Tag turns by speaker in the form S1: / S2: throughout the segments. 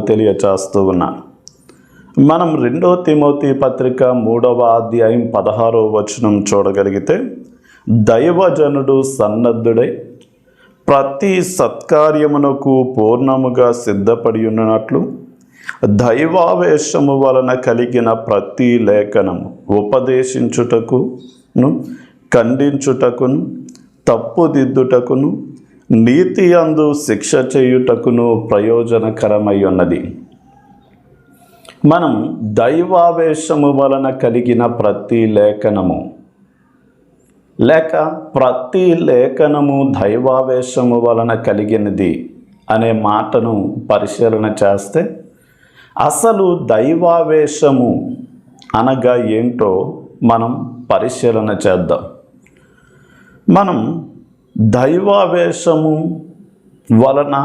S1: తెలియచేస్తూ ఉన్నాను. మనం 2 తిమోతి పత్రిక 3వ అధ్యాయం 16వ వచనం చూడగలిగితే, దైవజనుడు సన్నద్ధుడై ప్రతి సత్కార్యమునకు పూర్ణముగా సిద్ధపడి ఉన్నట్లు దైవావేశము వలన కలిగిన ప్రతి లేఖనము ఉపదేశించుటకును, ఖండించుటకును, తప్పుదిద్దుటకును, నీతి అందు శిక్ష చేయుటకును ప్రయోజనకరమై ఉన్నది. మనం దైవావేశము వలన కలిగిన ప్రతి లేఖనము లేక ప్రతి లేఖనము దైవావేశము వలన కలిగినది అనే మాటను పరిశీలన చేస్తే, అసలు దైవావేశము అనగా ఏంటో మనం పరిశీలన చేద్దాం. మనం దైవావేశము వలన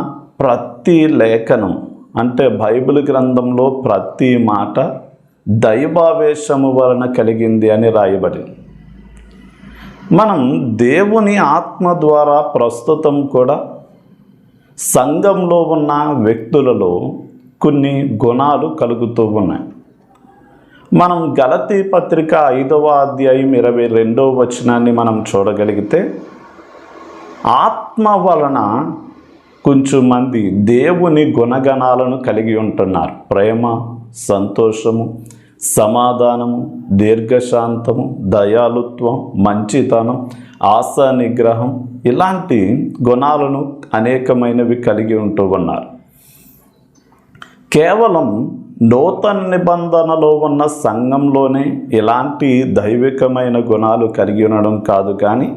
S1: ప్రతి లేఖనం అంటే బైబిల్ గ్రంథంలో ప్రతి మాట దైవావేశము వలన కలిగింది అని రాయబడింది. మనం దేవుని ఆత్మ ద్వారా ప్రస్తుతం కూడా సంఘంలో ఉన్న వ్యక్తులలో కొన్ని గుణాలు కలుగుతూ ఉన్నాయి. మనం గలతీ పత్రిక 5వ అధ్యాయం 22వ వచనాన్ని మనం చూడగలిగితే, ఆత్మ వలన కొంచెం మంది దేవుని గుణగణాలను కలిగి ఉంటున్నారు. ప్రేమ, సంతోషము, సమాధానము, దీర్ఘశాంతము, దయాళుత్వం, మంచితనం, ఆశా నిగ్రహం, ఇలాంటి గుణాలను అనేకమైనవి కలిగి ఉంటూ ఉన్నారు. కేవలం నూతన నిబంధనలో ఉన్న సంఘంలోనే ఇలాంటి దైవికమైన గుణాలు కలిగి ఉండడం కాదు, కానీ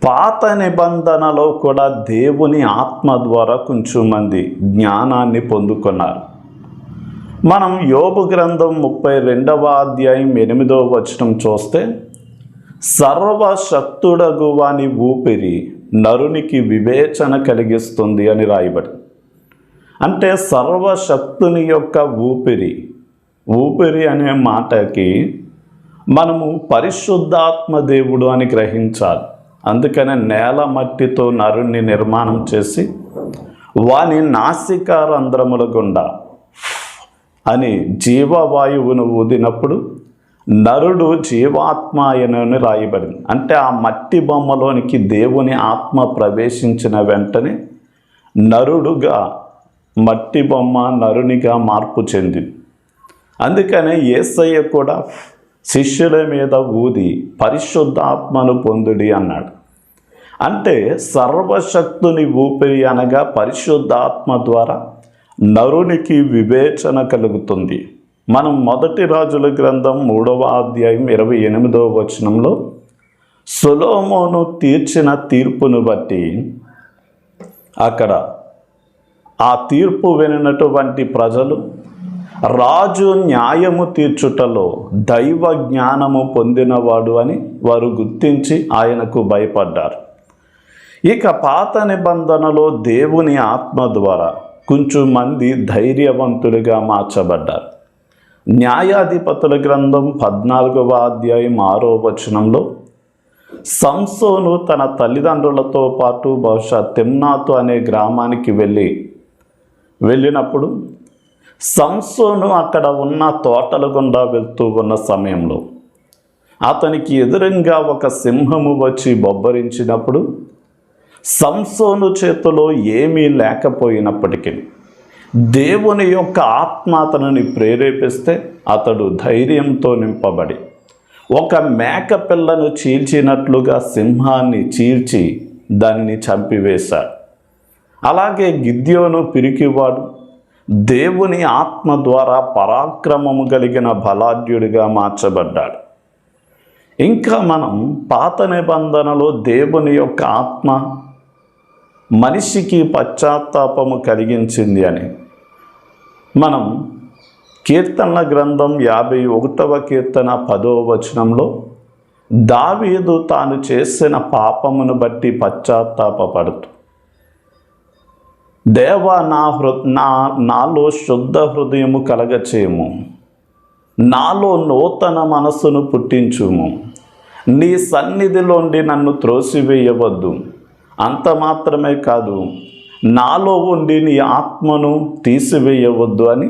S1: పాత నిబంధనలో కూడా దేవుని ఆత్మ ద్వారా కొంచెం మంది జ్ఞానాన్ని పొందుకున్నారు. మనం యోబు గ్రంథం 32వ అధ్యాయం 8వ వచనం చూస్తే, సర్వశక్తుడగు వాని ఊపిరి నరునికి వివేచన కలిగిస్తుంది అని రాయబడి. అంటే సర్వశక్తుని యొక్క ఊపిరి అనే మాటకి మనము పరిశుద్ధాత్మ దేవుడు అని గ్రహించాలి. అందుకనే నేల మట్టితో నరుణ్ణి నిర్మాణం చేసి వాని నాసికా రంధ్రముల గుండా అని జీవవాయువును ఊదినప్పుడు నరుడు జీవాత్మాయనని రాయబడింది. అంటే ఆ మట్టి బొమ్మలోనికి దేవుని ఆత్మ ప్రవేశించిన వెంటనే నరుడుగా మట్టి బొమ్మ నరునిగా మార్పు చెందింది. అందుకనే యేసయ్య కూడా శిష్యుల మీద ఊది పరిశుద్ధాత్మను పొందుడి అన్నాడు. అంటే సర్వశక్తుని ఊపిరి అనగా పరిశుద్ధాత్మ ద్వారా నరునికి వివేచన కలుగుతుంది. మనం 1 రాజుల గ్రంథం 3వ అధ్యాయం 28వ వచనంలో సొలొమోను తీర్చిన తీర్పును బట్టి అక్కడ ఆ తీర్పు వినినటువంటి ప్రజలు రాజు న్యాయము తీర్చుటలో దైవ జ్ఞానము పొందినవాడు అని వారు గుర్తించి ఆయనకు భయపడ్డారు. ఇక పాత నిబంధనలో దేవుని ఆత్మ ద్వారా కొంచెం మంది ధైర్యవంతులుగా మార్చబడ్డారు. న్యాయాధిపతుల గ్రంథం 14వ అధ్యాయం 6వ వచనంలో సంసోను తన తల్లిదండ్రులతో పాటు బహుశా తిమ్నాతు అనే గ్రామానికి వెళ్ళినప్పుడు సంసోను అక్కడ ఉన్న తోటల గుండా వెళ్తూ ఉన్న సమయంలో అతనికి ఎదురుగా ఒక సింహము వచ్చి బొబ్బరించినప్పుడు సంసోను చేతిలో ఏమీ లేకపోయినప్పటికీ దేవుని యొక్క ఆత్మ అతనిని ప్రేరేపిస్తే అతడు ధైర్యంతో నింపబడి ఒక మేక పిల్లను చీల్చినట్లుగా సింహాన్ని చీల్చి దానిని చంపివేశాడు. అలాగే గిద్యోను పిరికివాడు దేవుని ఆత్మ ద్వారా పరాక్రమము కలిగిన బలాఢ్యుడిగా మార్చబడ్డాడు. ఇంకా మనం పాత నిబంధనలో దేవుని యొక్క ఆత్మ మనిషికి పశ్చాత్తాపము కలిగించింది అని మనం కీర్తనల గ్రంథం 51వ కీర్తన 10వ వచనంలో దావీదు తాను చేసిన పాపమును బట్టి పశ్చాత్తాపపడుతూ, దేవా నాలో శుద్ధ హృదయము కలగచేయము, నాలో నూతన మనస్సును పుట్టించుము, నీ సన్నిధిలోండి నన్ను త్రోసివేయవద్దు, అంత మాత్రమే కాదు నాలో ఉండి నీ ఆత్మను తీసివేయవద్దు అని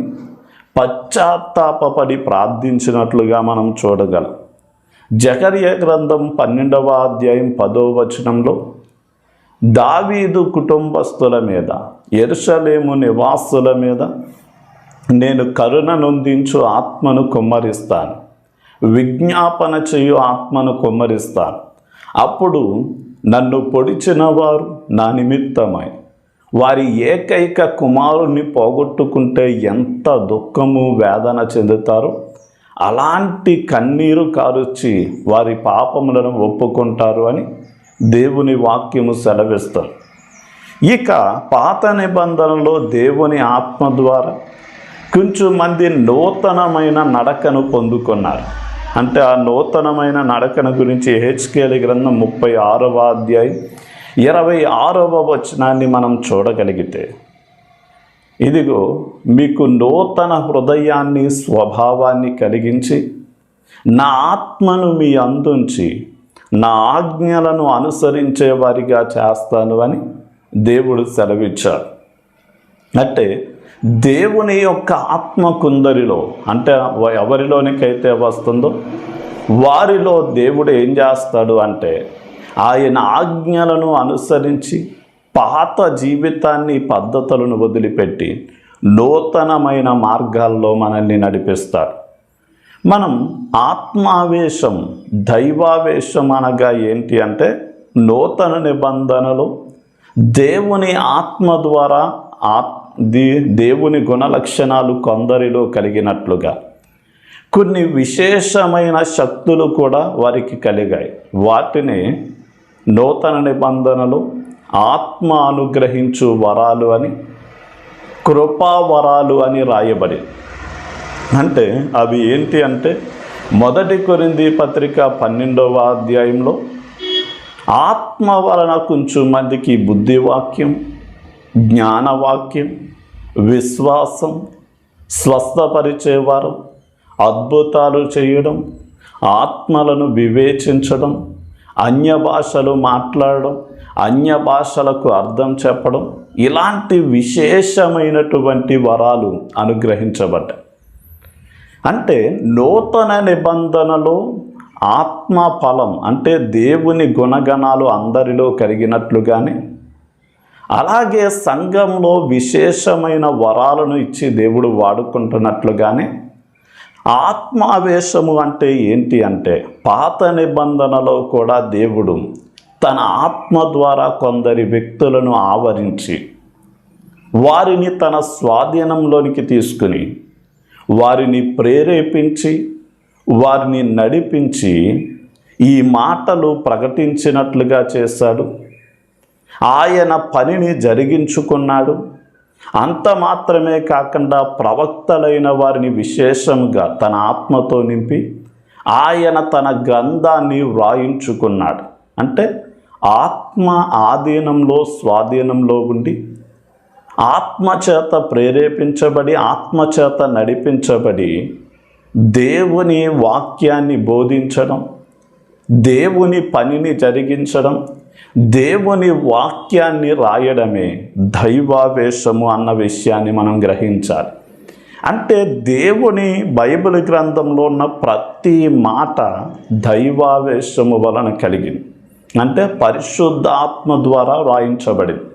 S1: పశ్చాత్తాపపడి ప్రార్థించినట్లుగా మనం చూడగలం. జకర్యా గ్రంథం 12వ అధ్యాయం 10వ వచనంలో దావీదు కుటుంబస్తుల మీద, యెరూషలేము నివాసుల మీద నేను కరుణ నొందించు ఆత్మను కుమ్మరిస్తాను, విజ్ఞాపన చేయు ఆత్మను కుమ్మరిస్తాను. అప్పుడు నన్ను పొడిచిన వారు నా నిమిత్తమై వారి ఏకైక కుమారుని పోగొట్టుకుంటే ఎంత దుఃఖము వేదన చెందుతారో అలాంటి కన్నీరు కారుచి వారి పాపములను ఒప్పుకుంటారు అని దేవుని వాక్యము సెలవిస్తారు. ఇక పాత నిబంధనలో దేవుని ఆత్మ ద్వారా కొంచెం మంది నూతనమైన నడకను పొందుకున్నారు. అంటే ఆ నూతనమైన నడకను గురించి యెహెజ్కేలు గ్రంథం 36వ అధ్యాయం 26వ వచనాన్ని మనం చూడగలిగితే, ఇదిగో మీకు నూతన హృదయాన్ని స్వభావాన్ని కలిగించి నా ఆత్మను మీ అందుంచి నా ఆజ్ఞలను అనుసరించే వారిగా చేస్తాను అని దేవుడు సెలవిచ్చారు. అంటే దేవుని యొక్క ఆత్మ కొందరిలో, అంటే ఎవరిలోనికైతే వస్తుందో వారిలో దేవుడు ఏం చేస్తాడు అంటే ఆయన ఆజ్ఞలను అనుసరించి పాత జీవితాన్ని పద్ధతులను వదిలిపెట్టి నూతనమైన మార్గాల్లో మనల్ని నడిపిస్తాడు. మనం ఆత్మావేశం, దైవావేశం అనగా ఏంటి అంటే నూతన నిబంధనలు దేవుని ఆత్మ ద్వారా దేవుని గుణలక్షణాలు కొందరిలో కలిగినట్లుగా కొన్ని విశేషమైన శక్తులు కూడా వారికి కలిగాయి. వాటిని నూతన నిబంధనలు ఆత్మ అనుగ్రహించు వరాలు అని, కృపావరాలు అని రాయబడి. అంటే అవి ఏంటి అంటే 1 కొరింథీ పత్రిక 12వ అధ్యాయంలో ఆత్మ వలన కొంచెం మందికి బుద్ధివాక్యం, జ్ఞానవాక్యం, విశ్వాసం, స్వస్థపరిచేవారు, అద్భుతాలు చేయడం, ఆత్మలను వివేచించడం, అన్య భాషలు మాట్లాడడం, అన్య భాషలకు అర్థం చెప్పడం, ఇలాంటి విశేషమైనటువంటి వరాలు అనుగ్రహించబడ్డాయి. అంటే నూతన నిబంధనలో ఆత్మ ఫలం అంటే దేవుని గుణగణాలు అందరిలో కలిగినట్లుగానే, అలాగే సంఘంలో విశేషమైన వరాలను ఇచ్చి దేవుడు వాడుకుంటున్నట్లుగానే ఆత్మావేశము అంటే ఏంటి అంటే పాత నిబంధనలో కూడా దేవుడు తన ఆత్మ ద్వారా కొందరి వ్యక్తులను ఆవరించి వారిని తన స్వాధీనంలోనికి తీసుకుని వారిని ప్రేరేపించి వారిని నడిపించి ఈ మాటలు ప్రకటించినట్లుగా చేశాడు. ఆయన పనిని జరిగించుకున్నాడు. అంత మాత్రమే కాకుండా ప్రవక్తలైన వారిని విశేషంగా తన ఆత్మతో నింపి ఆయన తన గ్రంథాన్ని వ్రాయించుకున్నాడు. అంటే ఆత్మ ఆధీనంలో, స్వాధీనంలో ఉండి ఆత్మచేత ప్రేరేపించబడి, ఆత్మచేత నడిపించబడి దేవుని వాక్యాన్ని బోధించడం, దేవుని పనిని జరిగించడం, దేవుని వాక్యాన్ని రాయడమే దైవావేశము అన్న విషయాన్ని మనం గ్రహించాలి. అంటే దేవుని బైబిల్ గ్రంథంలో ఉన్న ప్రతి మాట దైవావేశము వలన కలిగింది. అంటే పరిశుద్ధాత్మ ద్వారా రాయించబడింది.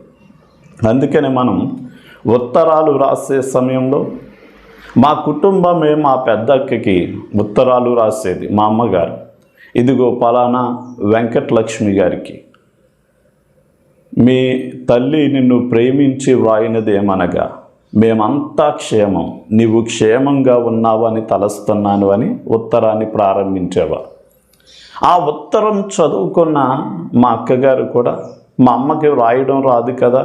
S1: అందుకని మనం ఉత్తరాలు రాసే సమయంలో మా కుటుంబమే మా పెద్దక్కకి ఉత్తరాలు రాసేది. మా అమ్మగారు, ఇదిగో పలానా వెంకటలక్ష్మి గారికి మీ తల్లి నిన్ను ప్రేమించి వ్రాయినదేమనగా మేమంతా క్షేమం, నీవు క్షేమంగా ఉన్నావని తలస్తున్నాను అని ఉత్తరాన్ని ప్రారంభించేవారు. ఆ ఉత్తరం చదువుకున్న మా అక్కగారు కూడా మా అమ్మకి వ్రాయడం రాదు కదా,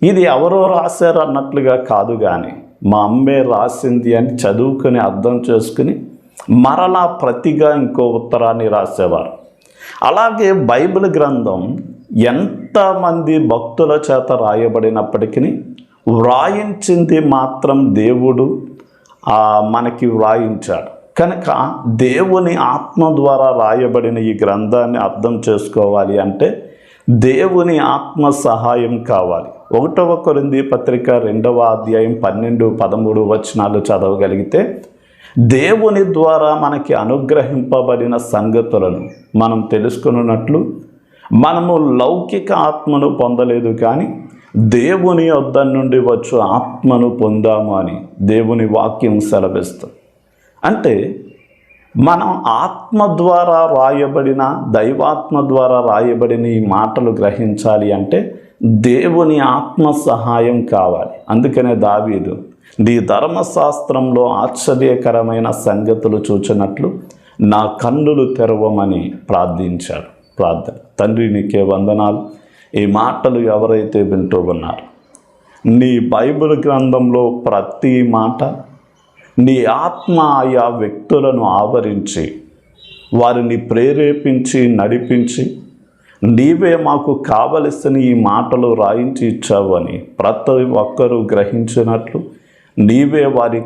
S1: ఇది ఎవరో రాశారు అన్నట్లుగా కాదు, కానీ మా అమ్మే రాసింది అని చదువుకుని అర్థం చేసుకుని మరలా ప్రతిగా ఇంకో ఉత్తరాన్ని రాసేవారు. అలాగే బైబిల్ గ్రంథం ఎంతమంది భక్తుల చేత రాయబడినప్పటికీ వ్రాయించింది మాత్రం దేవుడు మనకి వ్రాయించాడు. కనుక దేవుని ఆత్మ ద్వారా రాయబడిన ఈ గ్రంథాన్ని అర్థం చేసుకోవాలి అంటే దేవుని ఆత్మ సహాయం కావాలి. 1 కొరింథీ పత్రిక 2వ అధ్యాయం 12, 13 వచనాలు చదవగలిగితే దేవుని ద్వారా మనకి అనుగ్రహింపబడిన సంగతులను మనం తెలుసుకున్నట్లు మనము లౌకిక ఆత్మను పొందలేదు, కానీ దేవుని వద్ద నుండి వచ్చు ఆత్మను పొందాము అని దేవుని వాక్యం సెలవిస్తుంది. అంటే మనం ఆత్మ ద్వారా రాయబడిన, దైవాత్మ ద్వారా రాయబడిన ఈ మాటలు గ్రహించాలి అంటే దేవుని ఆత్మ సహాయం కావాలి. అందుకనే దావీదు నీ ధర్మశాస్త్రంలో ఆశ్చర్యకరమైన సంగతులు చూచినట్లు నా కన్నులు తెరవమని ప్రార్థించాడు. ప్రార్థన. తండ్రి, నీకే వందనాలు. ఈ మాటలు ఎవరైతే వింటూ ఉన్నారో నీ బైబిల్ గ్రంథంలో ప్రతి మాట నీ ఆత్మ ఆయా వ్యక్తులను ఆవరించి వారిని ప్రేరేపించి నడిపించి నీవే మాకు కావలసిన ఈ మాటలు రాయించి ఇచ్చావు అని ప్రతి ఒక్కరూ గ్రహించినట్లు నీవే వారి